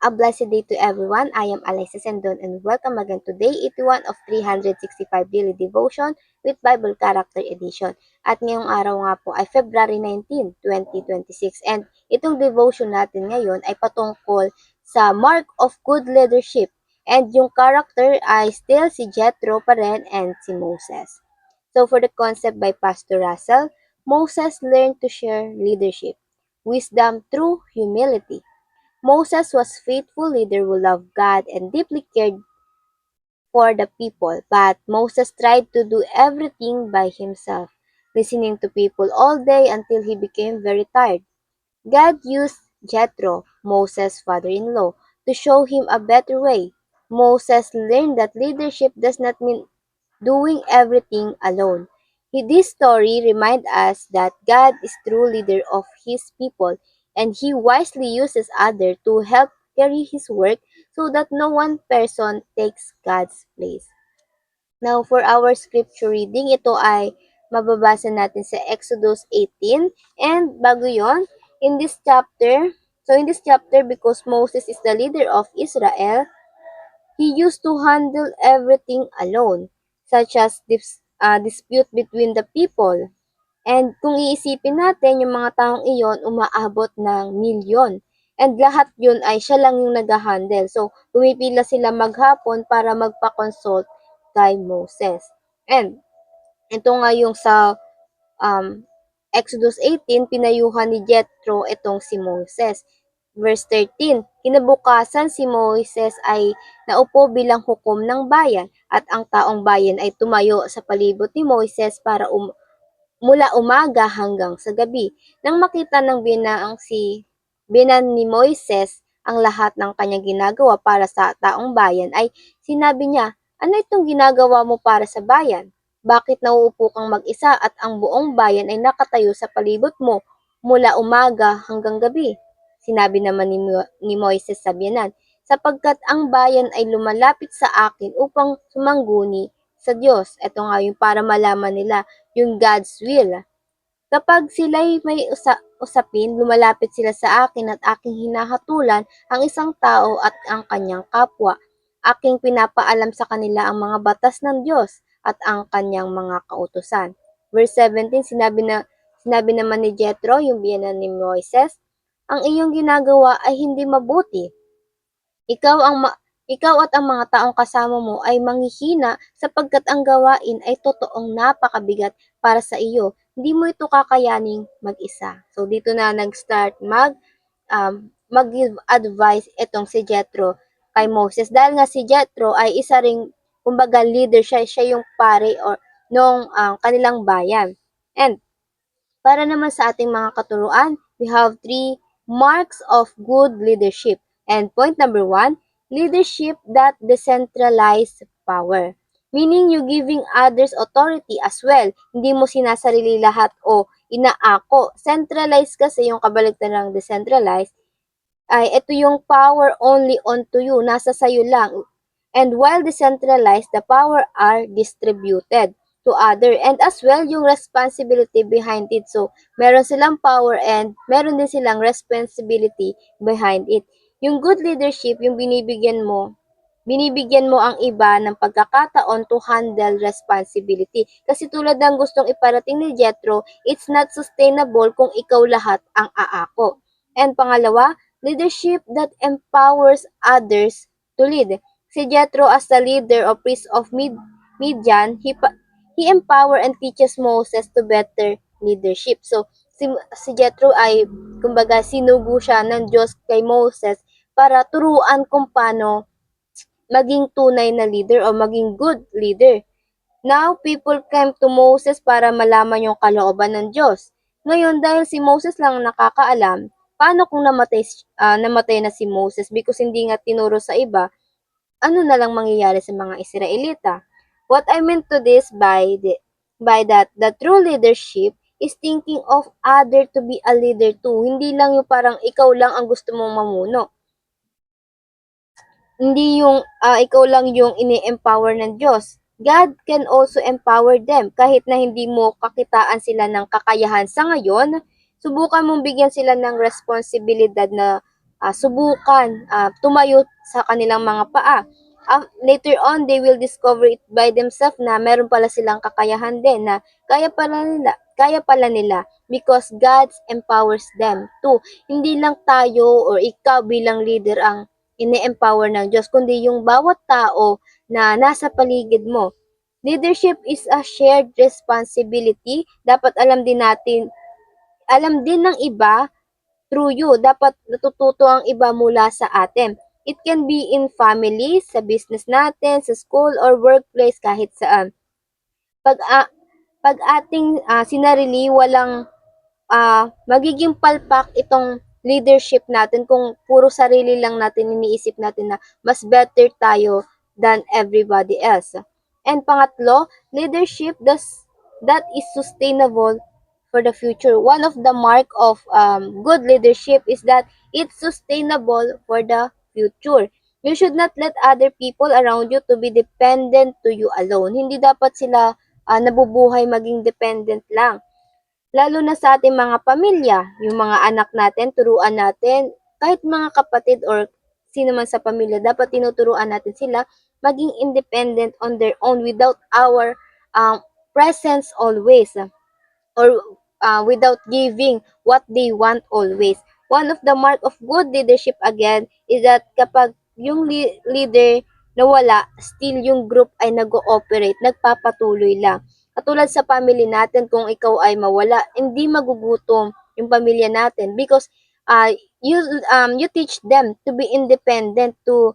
A blessed day to everyone. I am Alyssa Sendon and welcome again to day 81 of 365 Daily Devotion with Bible Character Edition. At ngayong araw nga po ay February 19, 2026 and itong devotion natin ngayon ay patungkol sa mark of good leadership and yung character ay still si Jethro pa rin and si Moses. So for the concept by Pastor Russell, Moses learned to share leadership, wisdom through humility. Moses was a faithful leader who loved God and deeply cared for the people, but Moses tried to do everything by himself, listening to people all day until he became very tired. God used Jethro, Moses' father-in-law, to show him a better way. Moses learned that leadership does not mean doing everything alone. This story reminds us that God is true leader of his people and he wisely uses others to help carry his work so that no one person takes God's place. Now for our scripture reading, ito ay mababasa natin sa Exodus 18 and bago yon, in this chapter, because Moses is the leader of Israel, he used to handle everything alone, such as dispute between the people. And kung iisipin natin, yung mga taong iyon umaabot ng milyon. And lahat yun ay siya lang yung nag-handle. So, pumipila sila maghapon para magpa-consult kay Moses. And ito nga yung sa um, Exodus 18, pinayuhan ni Jethro itong si Moses. Verse 13, kinabukasan si Moses ay naupo bilang hukom ng bayan at ang taong bayan ay tumayo sa palibot ni Moses para mula umaga hanggang sa gabi. Nang makita ng binan ni Moises ang lahat ng kanyang ginagawa para sa taong bayan ay sinabi niya, ano itong ginagawa mo para sa bayan? Bakit nauupo kang mag-isa at ang buong bayan ay nakatayo sa palibot mo mula umaga hanggang gabi? Sinabi naman ni Moises sa biyanan, sapagkat ang bayan ay lumalapit sa akin upang sumangguni sa Diyos. Ito nga yung para malaman nila yung God's will. Kapag sila'y may usapin, lumalapit sila sa akin at aking hinahatulan ang isang tao at ang kanyang kapwa. Aking pinapaalam sa kanila ang mga batas ng Diyos at ang kanyang mga kautusan. Verse 17, sinabi naman ni Jethro, yung biyenan ni Moises, ang iyong ginagawa ay hindi mabuti. Ikaw at ang mga taong kasama mo ay manghihina sapagkat ang gawain ay totoong napakabigat para sa iyo. Hindi mo ito kakayaning mag-isa. So dito na nag-start mag-give advice itong si Jethro kay Moses. Dahil nga si Jethro ay isa ring kumbaga leader siya yung pare or nung kanilang bayan. And para naman sa ating mga katuruan, we have three marks of good leadership. And point number 1, leadership that decentralize power. Meaning you giving others authority as well. Hindi mo sinasarili lahat o inaako. Centralized kasi yung kabaligtaran ng decentralized ay ito yung power only onto you, nasa sayo lang. And while decentralized, the power are distributed to other and as well yung responsibility behind it. So, meron silang power and meron din silang responsibility behind it. Yung good leadership, yung binibigyan mo ang iba ng pagkakataon to handle responsibility. Kasi tulad ng gustong iparating ni Jethro, it's not sustainable kung ikaw lahat ang aako. And pangalawa, leadership that empowers others to lead. Si Jethro as the leader or priest of Midian, he empower and teaches Moses to better leadership. So, si Jethro ay, kumbaga, sinugo siya ng Diyos kay Moses para turuan kung paano maging tunay na leader o maging good leader. Now, people came to Moses para malaman yung kalooban ng Diyos. Ngayon, dahil si Moses lang nakakaalam, paano kung namatay na si Moses because hindi nga tinuro sa iba, ano na lang mangyayari sa mga Israelita? What I meant to this by that the true leadership is thinking of other to be a leader too. Hindi lang yung parang ikaw lang ang gusto mong mamuno. Hindi yung ikaw lang yung ini-empower ng Diyos. God can also empower them kahit na hindi mo kakitaan sila ng kakayahan sa ngayon. Subukan mong bigyan sila ng responsibilidad na subukan tumayo sa kanilang mga paa. Later on, they will discover it by themselves na meron pala silang kakayahan din na kaya pala nila because God empowers them to. Hindi lang tayo or ikaw bilang leader ang ini-empower ng Diyos, kundi yung bawat tao na nasa paligid mo. Leadership is a shared responsibility. Dapat alam din ng iba through you. Dapat natututo ang iba mula sa atin. It can be in family, sa business natin, sa school or workplace, kahit saan. Pag, ah, pag ating sinarili, walang magiging palpak itong leadership natin kung puro sarili lang natin iniisip natin na mas better tayo than everybody else. And pangatlo, leadership that is sustainable for the future. One of the mark of good leadership is that it's sustainable for the future. You should not let other people around you to be dependent to you alone. Hindi dapat sila nabubuhay maging dependent lang. Lalo na sa ating mga pamilya, yung mga anak natin, turuan natin, kahit mga kapatid or sino man sa pamilya, dapat tinuturuan natin sila maging independent on their own without our presence always or without giving what they want always. One of the mark of good leadership again is that kapag yung leader nawala, still yung group ay nag-ooperate, nagpapatuloy lang. Katulad sa family natin, kung ikaw ay mawala, hindi magugutom yung pamilya natin because uh, you you teach them to be independent, to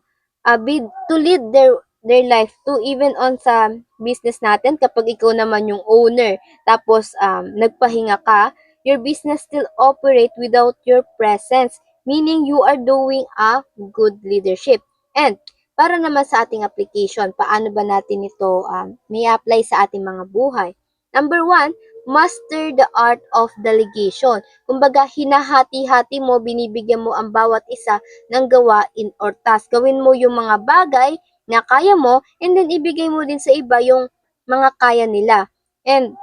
lead their life to even on sa business natin kapag ikaw naman yung owner tapos nagpahinga ka, your business still operate without your presence, meaning you are doing a good leadership. And para naman sa ating application, paano ba natin ito may apply sa ating mga buhay? Number one, master the art of delegation. Kumbaga, hinahati-hati mo, binibigyan mo ang bawat isa ng gawain or task. Gawin mo yung mga bagay na kaya mo and then ibigay mo din sa iba yung mga kaya nila. And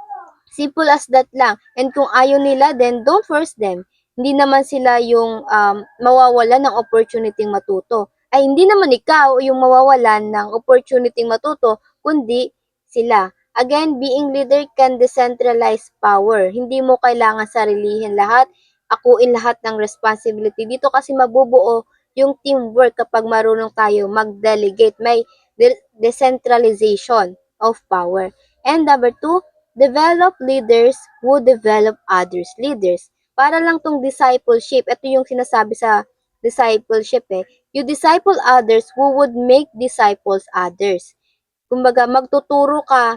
simple as that lang. And kung ayaw nila, then don't force them. Hindi naman sila yung mawawalan ng opportunity matuto. Ay, hindi naman ikaw yung mawawalan ng opportunity matuto, kundi sila. Again, being leader can decentralize power. Hindi mo kailangan sarilihin lahat, akuin lahat ng responsibility. Dito kasi mabubuo yung teamwork kapag marunong tayo mag-delegate. May decentralization of power. And number two, develop leaders who develop others leaders. Para lang tong discipleship, ito yung sinasabi sa discipleship You disciple others who would make disciples others. Kumbaga, magtuturo ka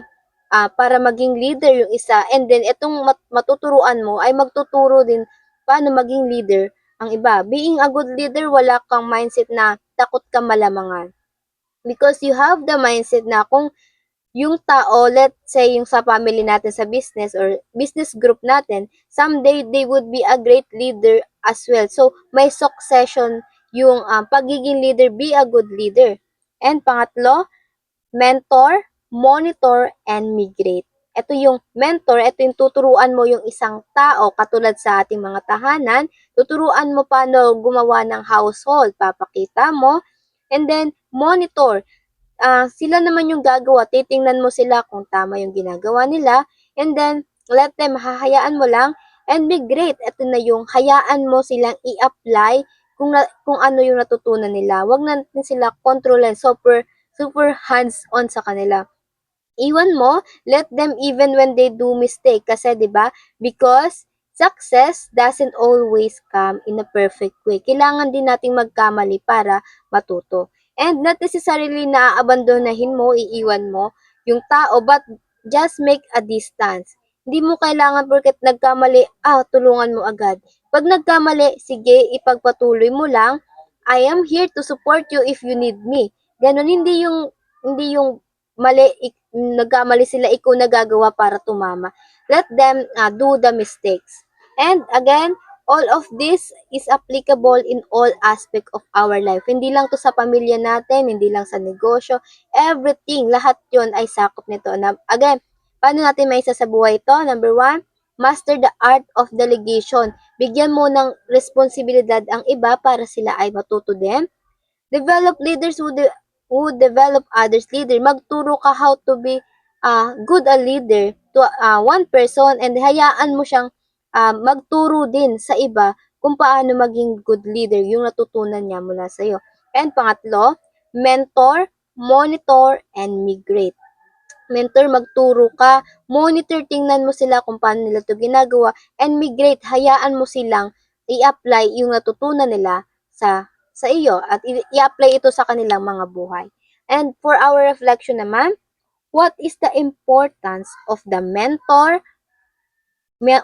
para maging leader yung isa and then itong matuturuan mo ay magtuturo din paano maging leader ang iba. Being a good leader, wala kang mindset na takot ka malamangan. Because you have the mindset na kung yung tao, let's say yung sa family natin sa business or business group natin, someday they would be a great leader as well. So, may succession yung pagiging leader, be a good leader. And pangatlo, mentor, monitor, and migrate. Ito yung mentor, ito yung tuturuan mo yung isang tao, katulad sa ating mga tahanan, tuturuan mo paano gumawa ng household, papakita mo, and then monitor, sila naman yung gagawa, titingnan mo sila kung tama yung ginagawa nila, and then let them, hahayaan mo lang, and migrate, ito na yung hayaan mo silang i-apply kung ano yung natutunan nila. Huwag natin sila kontrolin, super hands-on sa kanila. Iwan mo, let them even when they do mistake. Kasi 'di ba? Because success doesn't always come in a perfect way. Kailangan din nating magkamali para matuto. And not necessarily na aabandonahin mo, iiwan mo yung tao, but just make a distance. Hindi mo kailangan porket nagkamali, tulungan mo agad. Pag nagkamali, sige, ipagpatuloy mo lang. I am here to support you if you need me. Ganon, hindi yung mali, nagkamali sila, ikaw nagagawa para tumama. Let them do the mistakes. And again, all of this is applicable in all aspect of our life. Hindi lang to sa pamilya natin, hindi lang sa negosyo, everything, lahat yon ay sakop nito. Na, again, paano natin may isa sa buhay ito? Number one, Master the art of delegation. Bigyan mo ng responsibilidad ang iba para sila ay matuto din. Develop leaders who develop others leader. Magturo ka how to be good a leader to one person, and hayaan mo siyang magturo din sa iba kung paano maging good leader, yung natutunan niya mula sa iyo. And pangatlo, mentor, monitor, and migrate. Mentor, magturo ka. Monitor, tingnan mo sila kung paano nila to ginagawa. And migrate, hayaan mo silang i-apply yung natutunan nila sa iyo at i-apply ito sa kanilang mga buhay. And for our reflection naman, what is the importance of the mentor,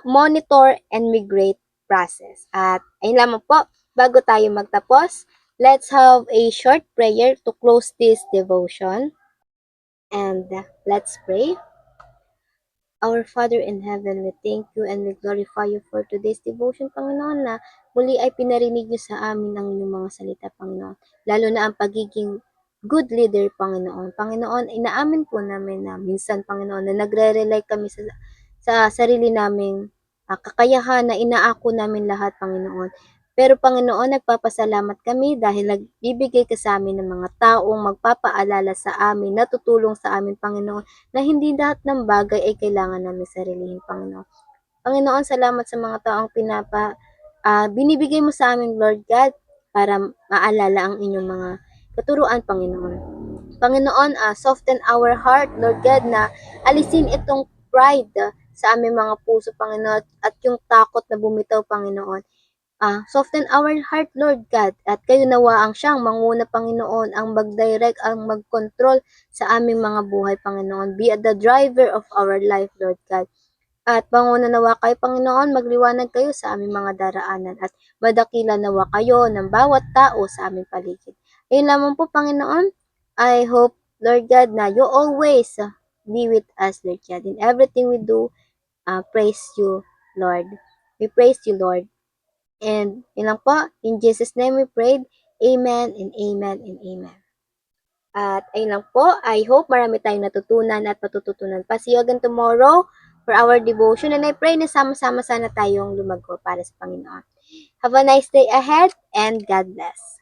monitor, and migrate process? At ayun lamang po, bago tayo magtapos, let's have a short prayer to close this devotion. And let's pray. Our Father in Heaven, we thank you and we glorify you for today's devotion, Panginoon, na muli ay pinarinig niyo sa amin ang inyong mga salita, Panginoon. Lalo na ang pagiging good leader, Panginoon. Panginoon, inaamin po namin na minsan, Panginoon, na nagre-rely kami sa sarili naming kakayahan na inaako namin lahat, Panginoon. Pero Panginoon, nagpapasalamat kami dahil nagbibigay ka sa amin ng mga taong magpapaalala sa amin, natutulong sa amin, Panginoon, na hindi lahat ng bagay ay kailangan namin sarilihin, Panginoon. Panginoon, salamat sa mga taong binibigay mo sa amin, Lord God, para maalala ang inyong mga katuruan, Panginoon. Panginoon, soften our heart, Lord God, na alisin itong pride sa aming mga puso, Panginoon, at yung takot na bumitaw, Panginoon. Soften our heart, Lord God, at kayo nawa ang siyang manguna, Panginoon, ang mag-direct, ang mag-control sa aming mga buhay, Panginoon. Be the driver of our life, Lord God. At manguna nawa kayo, Panginoon, magliwanag kayo sa aming mga daraanan at madakila nawa kayo ng bawat tao sa aming paligid. Ayun lamang po, Panginoon. I hope, Lord God, na you always be with us, Lord God. In everything we do, praise you, Lord. We praise you, Lord. And yun lang po, in Jesus' name we prayed. Amen and amen and amen. At ayun lang po, I hope marami tayong natutunan at matututunan pa. See you again tomorrow for our devotion, and I pray na sama-sama sana tayong lumago para sa Panginoon. Have a nice day ahead and God bless.